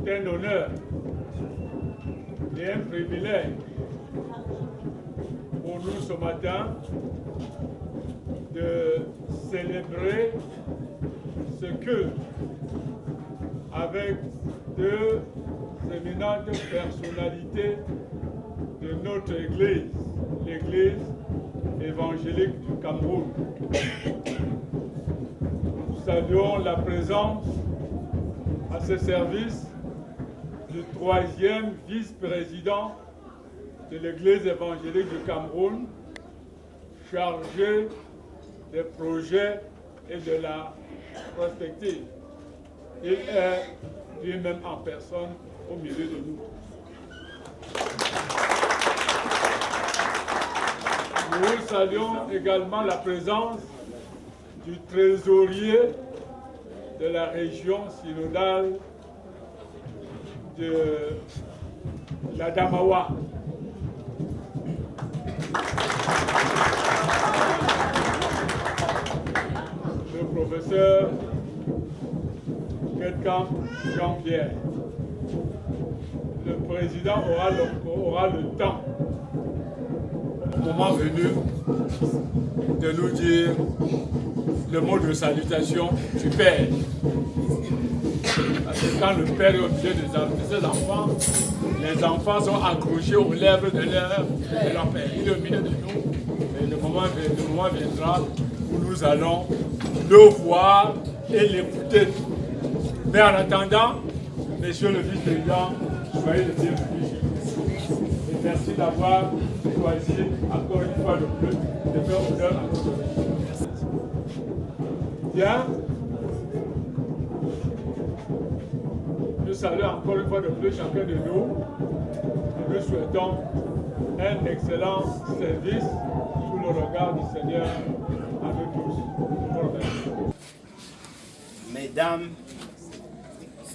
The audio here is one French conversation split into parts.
C'est un honneur et un privilège pour nous ce matin de célébrer ce culte avec deux éminentes personnalités de notre Église, l'Église évangélique du Cameroun. Nous saluons la présence à ce service du troisième vice-président de l'Église évangélique du Cameroun, chargé des projets et de la prospective. Il est lui-même en personne au milieu de nous. Nous saluons également la présence du trésorier de la région synodale de l'Adamawa. Le professeur Ketkamp Jean-Pierre. Le président aura le temps, au moment venu, de nous dire le mot de salutation du Père. Parce que quand le Père est au milieu de ses enfants, les enfants sont accrochés aux lèvres de leur Père. Il est au milieu de nous et le moment viendra où nous allons le voir et l'écouter. Mais en attendant, Monsieur le vice-président, soyez le bienvenu. Et merci d'avoir choisi encore une fois de plus de faire honneur à notre Église. Bien. Je salue encore une fois de plus chacun de nous et nous souhaitons un excellent service sous le regard du Seigneur à nous tous. Mesdames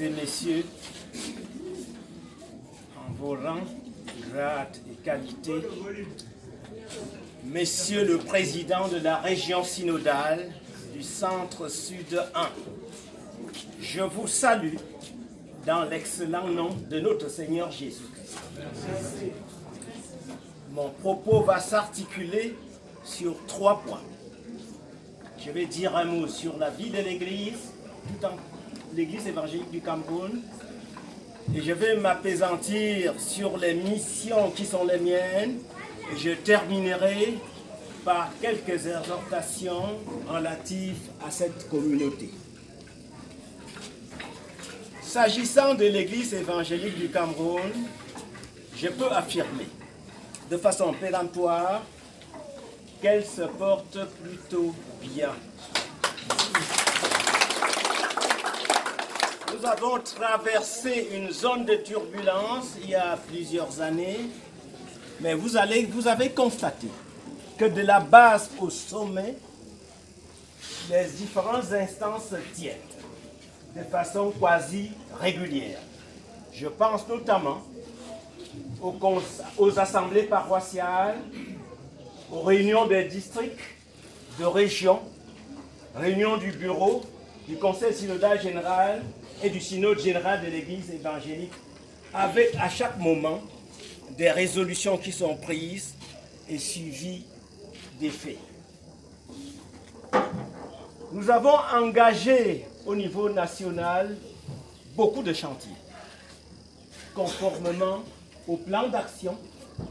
et messieurs, en vos rangs, grades et qualités, Monsieur le Président de la région synodale du Centre-Sud 1, je vous salue dans l'excellent nom de notre Seigneur Jésus-Christ. Mon propos va s'articuler sur 3 points. Je vais dire un mot sur la vie de l'Église, l'Église évangélique du Cameroun, et je vais m'appesantir sur les missions qui sont les miennes, et je terminerai par quelques exhortations relatives à cette communauté. S'agissant de l'Église évangélique du Cameroun, je peux affirmer de façon péremptoire qu'elle se porte plutôt bien. Nous avons traversé une zone de turbulence il y a plusieurs années, mais vous avez constaté que de la base au sommet, les différentes instances tiennent de façon quasi régulière. Je pense notamment aux assemblées paroissiales, aux réunions des districts, de régions, réunions du bureau, du conseil synodal général et du synode général de l'Église évangélique, avec à chaque moment des résolutions qui sont prises et suivies des faits. Nous avons engagé au niveau national beaucoup de chantiers, conformément au plan d'action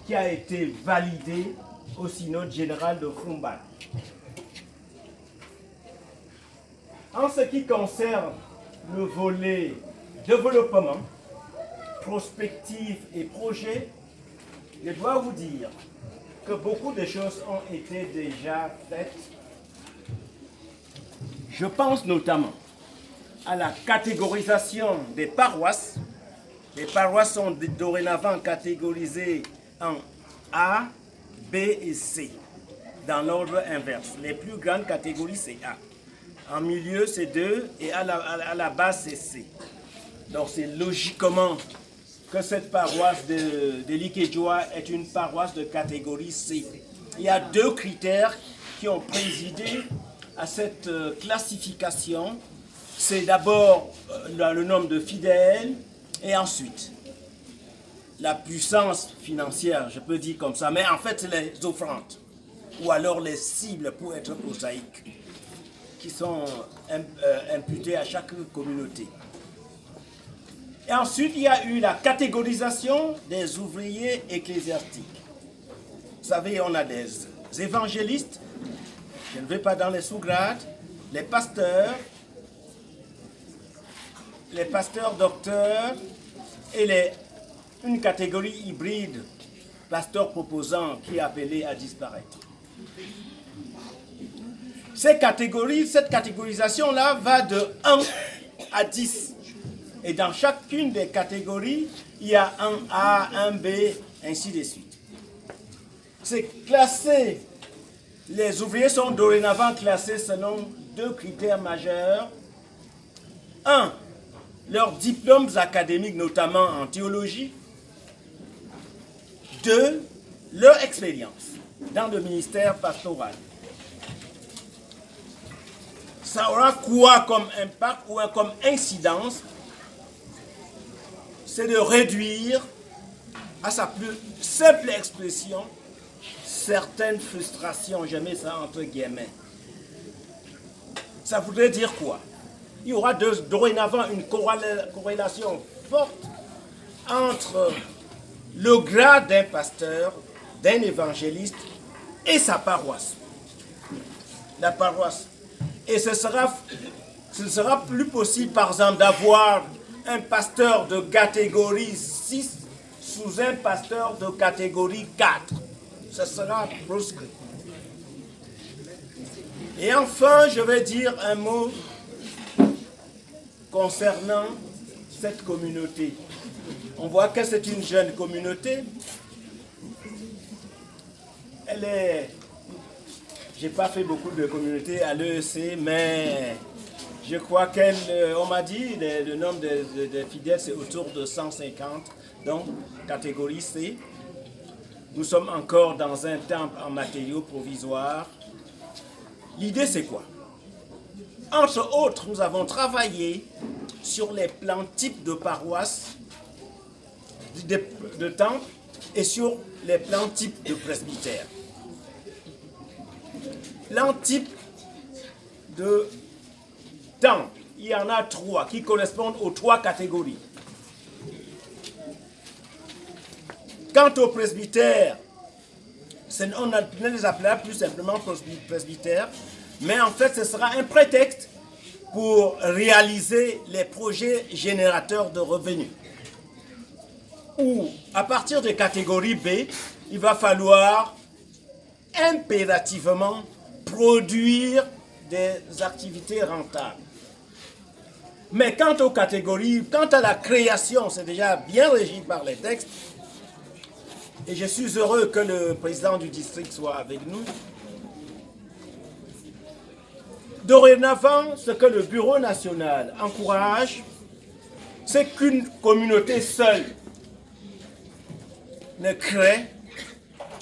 qui a été validé au synode général de Fumban. En ce qui concerne le volet développement, prospective et projet, je dois vous dire que beaucoup de choses ont été déjà faites. Je pense notamment à la catégorisation des paroisses. Les paroisses sont dorénavant catégorisées en A, B et C, dans l'ordre inverse. Les plus grandes catégories, c'est A. En milieu, c'est 2 et à la base, c'est C. Donc, c'est logiquement que cette paroisse de Likedjoa est une paroisse de catégorie C. Il y a 2 critères qui ont présidé à cette classification. C'est d'abord le nombre de fidèles Et ensuite, la puissance financière, je peux dire comme ça, mais en fait, c'est les offrandes, ou alors les cibles pour être prosaïques, qui sont imputées à chaque communauté. Et ensuite, il y a eu la catégorisation des ouvriers ecclésiastiques. Vous savez, on a des évangélistes, je ne vais pas dans les sous-grades, les pasteurs docteurs et une catégorie hybride, pasteur proposant, qui est appelée à disparaître. Cette catégorisation-là va de 1 à 10. Et dans chacune des catégories, il y a un A, un B, ainsi de suite. C'est classé. Les ouvriers sont dorénavant classés selon 2 critères majeurs. 1. Leurs diplômes académiques, notamment en théologie. 2. Leur expérience dans le ministère pastoral. Ça aura quoi comme impact ou comme incidence? C'est de réduire à sa plus simple expression certaines frustrations, je mets ça entre guillemets. Ça voudrait dire quoi? Il y aura dorénavant une corrélation forte entre le grade d'un pasteur, d'un évangéliste et sa paroisse. La paroisse. Et ce ne sera plus possible, par exemple, d'avoir un pasteur de catégorie 6 sous un pasteur de catégorie 4. Ce sera proscrit. Et enfin, je vais dire un mot concernant cette communauté. On voit que c'est une jeune communauté. J'ai pas fait beaucoup de communautés à l'EEC, mais je crois on m'a dit, le nombre de fidèles, c'est autour de 150, donc catégorie C. Nous sommes encore dans un temple en matériaux provisoires. L'idée, c'est quoi? Entre autres, nous avons travaillé sur les plans types de paroisses, de temples, et sur les plans types de presbytères. Plan type de temple, il y en a 3 qui correspondent aux 3 catégories. Quant au presbytère, on ne les appellera plus simplement presbytère, mais en fait ce sera un prétexte pour réaliser les projets générateurs de revenus. Ou à partir de catégorie B, il va falloir impérativement produire des activités rentables. Mais quant aux catégories, quant à la création, c'est déjà bien régi par les textes. Et je suis heureux que le président du district soit avec nous. Dorénavant, ce que le Bureau national encourage, c'est qu'une communauté seule ne crée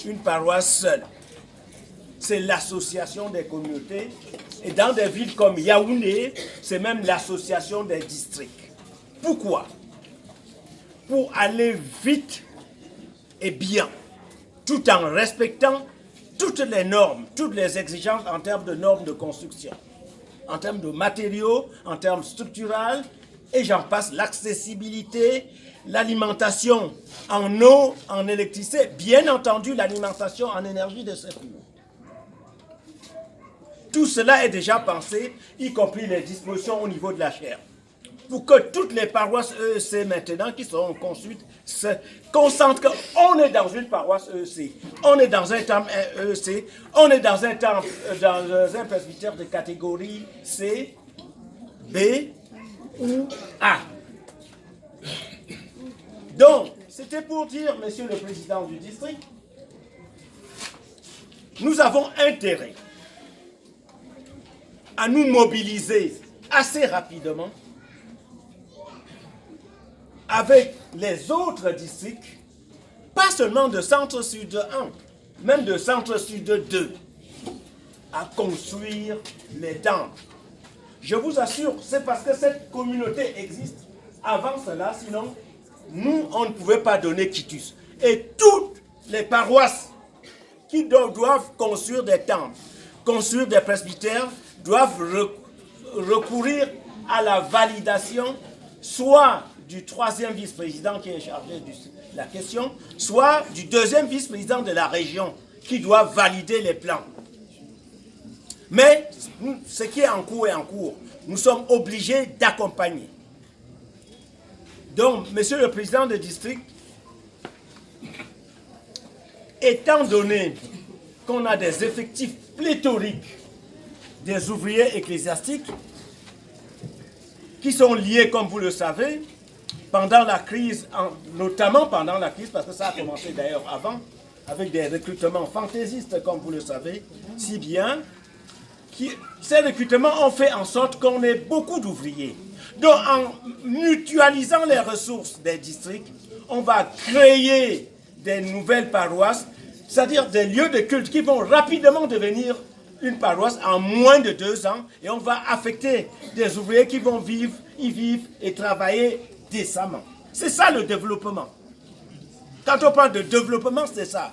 une paroisse seule. C'est l'association des communautés. Et dans des villes comme Yaoundé, c'est même l'association des districts. Pourquoi? Pour aller vite et bien, tout en respectant toutes les normes, toutes les exigences en termes de normes de construction, en termes de matériaux, en termes structurels, et j'en passe, l'accessibilité, l'alimentation en eau, en électricité, bien entendu l'alimentation en énergie de secours. Tout cela est déjà pensé, y compris les dispositions au niveau de la chaire, pour que toutes les paroisses EEC maintenant qui seront construites se concentrent. On est dans une paroisse EEC, on est dans un temple EEC, on est dans un temple, dans un presbytère de catégorie C, B ou A. Donc, c'était pour dire, monsieur le président du district, nous avons intérêt à nous mobiliser assez rapidement avec les autres districts, pas seulement de Centre-Sud 1, même de Centre-Sud 2, à construire les temples. Je vous assure, c'est parce que cette communauté existe. Avant cela, sinon, nous, on ne pouvait pas donner quitus. Et toutes les paroisses qui doivent construire des temples, construire des presbytères, doivent recourir à la validation, soit du troisième vice-président qui est chargé de la question, soit du deuxième vice-président de la région qui doit valider les plans. Mais ce qui est en cours est en cours. Nous sommes obligés d'accompagner. Donc, monsieur le président de district, étant donné qu'on a des effectifs pléthoriques des ouvriers ecclésiastiques qui sont liés, comme vous le savez, pendant la crise, notamment pendant la crise, parce que ça a commencé d'ailleurs avant, avec des recrutements fantaisistes, comme vous le savez, si bien, ces recrutements ont fait en sorte qu'on ait beaucoup d'ouvriers. Donc, en mutualisant les ressources des districts, on va créer des nouvelles paroisses, c'est-à-dire des lieux de culte qui vont rapidement devenir une paroisse en moins de 2 ans, et on va affecter des ouvriers qui vont y vivre et travailler décemment. C'est ça le développement. Quand on parle de développement, c'est ça.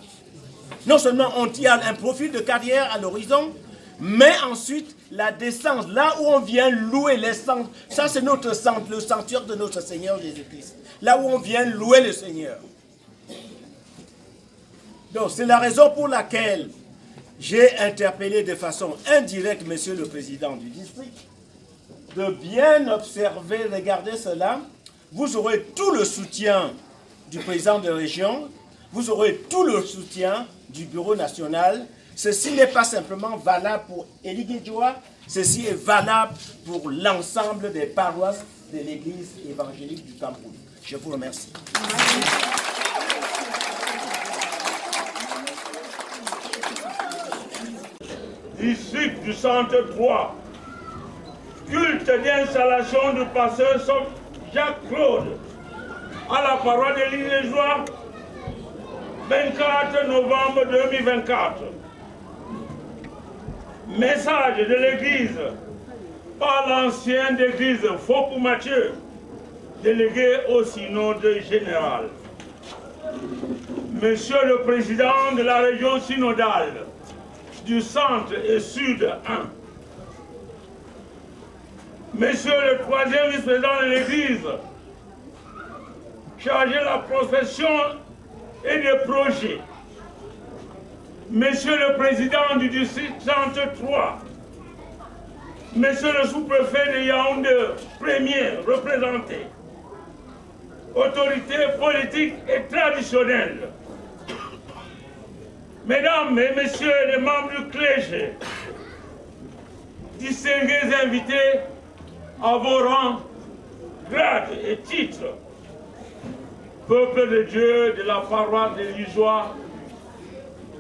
Non seulement on tire un profil de carrière à l'horizon, mais ensuite la descente, là où on vient louer les centres, ça c'est notre centre, le sanctuaire de notre Seigneur Jésus-Christ. Là où on vient louer le Seigneur. Donc c'est la raison pour laquelle j'ai interpellé de façon indirecte monsieur le président du district de bien observer, regarder cela. Vous aurez tout le soutien du président de région, vous aurez tout le soutien du bureau national. Ceci n'est pas simplement valable pour Eligedjoa, ceci est valable pour l'ensemble des paroisses de l'église évangélique du Cameroun. Je vous remercie. District du centre 3, culte d'installation du pasteur Jacques Claude à la paroisse de l'Île-et-Joie, 24 novembre 2024. Message de l'église par l'ancien d'église Faucou Mathieu, délégué au synode général. Monsieur le président de la région synodale du centre et sud 1, monsieur le troisième vice-président de l'église, chargé de la prospection et des projets, monsieur le président du district centre 3, monsieur le sous-préfet de Yaoundé, premier représenté, autorités politiques et traditionnelles, mesdames et messieurs les membres du clergé, distingués invités à vos rangs, grades et titres, peuple de Dieu de la paroisse de l'Île-et-Joie,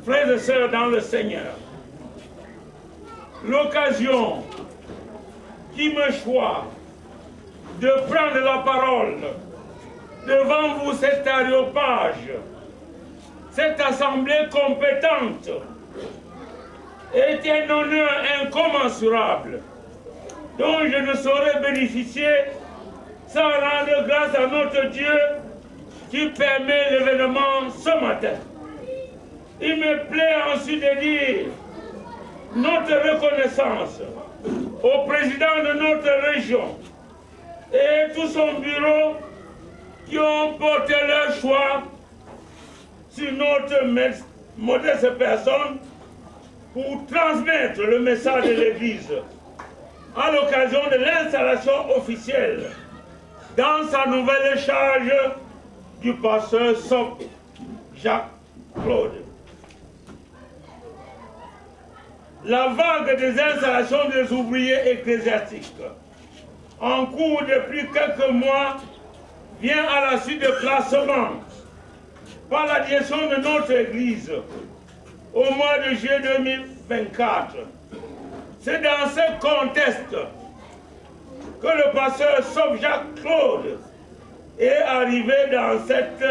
frères et sœurs dans le Seigneur, l'occasion qui me choisit de prendre la parole devant vous cet aréopage, cette assemblée compétente, est un honneur incommensurable dont je ne saurais bénéficier sans rendre grâce à notre Dieu qui permet l'événement ce matin. Il me plaît ensuite de dire notre reconnaissance au président de notre région et tout son bureau qui ont porté leur choix sur notre modeste personne pour transmettre le message de l'Église à l'occasion de l'installation officielle dans sa nouvelle charge du pasteur Jacques Claude. La vague des installations des ouvriers ecclésiastiques en cours depuis quelques mois vient à la suite de placements par la direction de notre Église au mois de juillet 2024. C'est dans ce contexte que le pasteur Jacques Claude est arrivé dans cette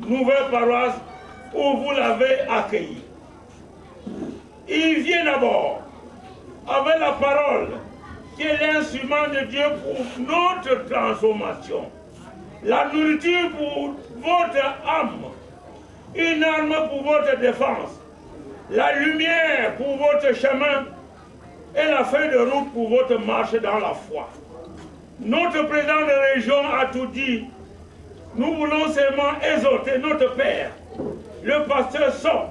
nouvelle paroisse où vous l'avez accueilli. Il vient d'abord avec la parole qui est l'instrument de Dieu pour notre transformation. la nourriture pour votre âme, une arme pour votre défense, la lumière pour votre chemin et la feuille de route pour votre marche dans la foi. Notre président de région a tout dit. Nous voulons seulement exhorter notre Père, le pasteur Sop,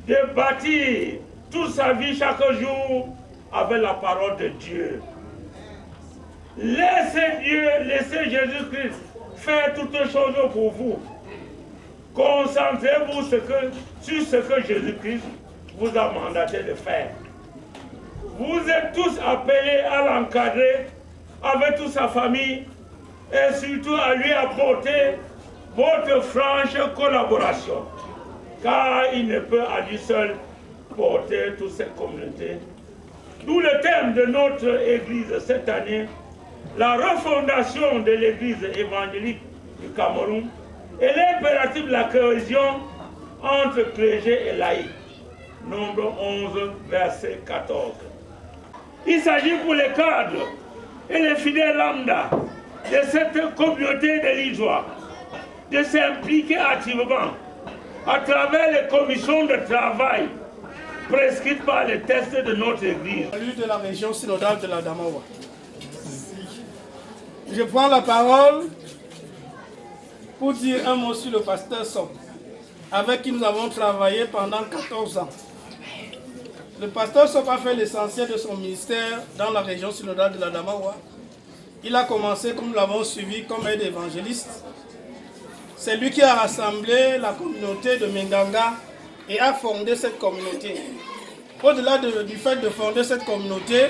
de bâtir toute sa vie chaque jour avec la parole de Dieu. Laissez Dieu, laissez Jésus-Christ faire toutes choses pour vous. Concentrez-vous sur ce que Jésus-Christ vous a mandaté de faire. Vous êtes tous appelés à l'encadrer avec toute sa famille et surtout à lui apporter votre franche collaboration, car il ne peut à lui seul porter toute cette communauté. D'où le thème de notre Église cette année, la refondation de l'Église évangélique du Cameroun et l'impératif de la cohésion entre clergé et laïcs. Nombre 11, verset 14. Il s'agit pour les cadres et les fidèles lambda de cette communauté de l'Ijoie de s'impliquer activement à travers les commissions de travail prescrites par les textes de notre Église. Salut de la région synodale de la Damawa. Je prends la parole pour dire un mot sur le pasteur Sop, avec qui nous avons travaillé pendant 14 ans. Le pasteur Sop a fait l'essentiel de son ministère dans la région synodale de la Damawa. Il a commencé, comme nous l'avons suivi, comme aide évangéliste. C'est lui qui a rassemblé la communauté de Menganga et a fondé cette communauté. Au-delà du fait de fonder cette communauté,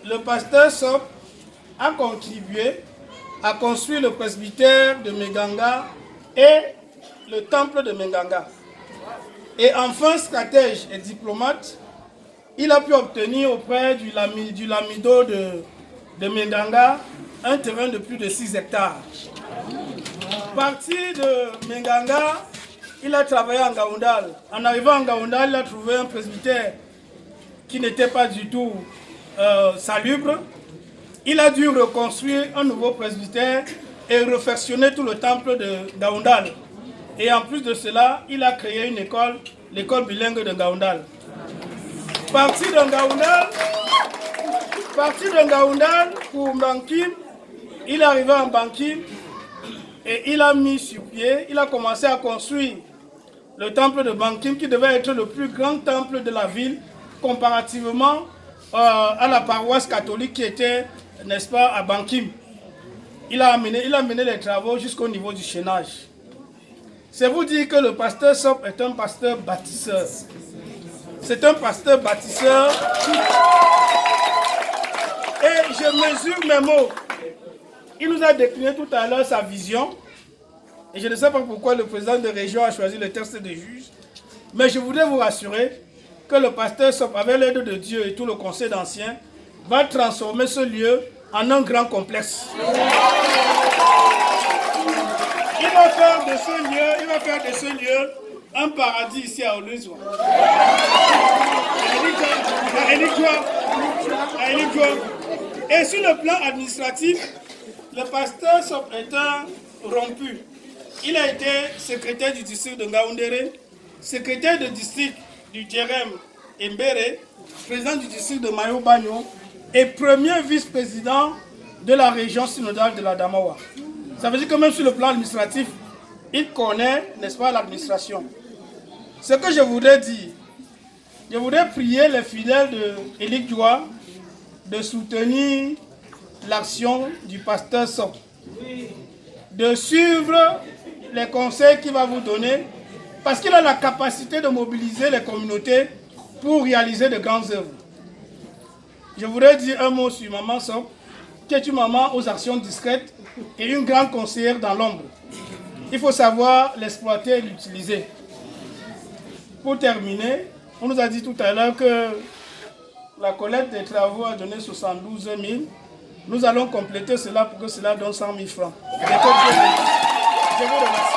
le pasteur Sop a contribué à construire le presbytère de Menganga et le temple de Menganga. Et enfin, stratège et diplomate, il a pu obtenir auprès du Lamido de Menganga un terrain de plus de 6 hectares. Parti de Menganga, il a travaillé en Gaoundal. En arrivant en Gaoundal, il a trouvé un presbytère qui n'était pas du tout salubre. Il a dû reconstruire un nouveau presbytère et refactionner tout le temple de Gaoundal. Et en plus de cela, il a créé une école, l'école bilingue de Gaoundal. Parti de Gaoundal pour Bankim, il est arrivé en Bankim et il a mis sur pied, il a commencé à construire le temple de Bankim qui devait être le plus grand temple de la ville comparativement à la paroisse catholique qui était, n'est-ce pas, à Bankim. Il a mené les travaux jusqu'au niveau du chaînage. C'est vous dire que le pasteur Sop est un pasteur bâtisseur. C'est un pasteur bâtisseur. Et je mesure mes mots. Il nous a décliné tout à l'heure sa vision. Et je ne sais pas pourquoi le président de région a choisi le texte de juge. Mais je voudrais vous rassurer que le pasteur Sop, avec l'aide de Dieu et tout le conseil d'anciens, va transformer ce lieu en un grand complexe. Il va faire de ce lieu un paradis ici à Oluzoa. Et sur le plan administratif, le pasteur Sop est un rompu. Il a été secrétaire du district de Ngaoundéré, secrétaire de district du Djerem Mbere, président du district de Mayo Bagno et premier vice-président de la région synodale de la Damawa. Ça veut dire que même sur le plan administratif, il connaît, n'est-ce pas, l'administration. Ce que je voudrais dire, je voudrais prier les fidèles de Élie Djoua de soutenir l'action du pasteur Sop, de suivre les conseils qu'il va vous donner, parce qu'il a la capacité de mobiliser les communautés pour réaliser de grandes œuvres. Je voudrais dire un mot sur Maman Sop, qui est une maman aux actions discrètes et une grande conseillère dans l'ombre. Il faut savoir l'exploiter et l'utiliser. Pour terminer, on nous a dit tout à l'heure que la collecte des travaux a donné 72 000. Nous allons compléter cela pour que cela donne 100 000 francs. Je vous remercie.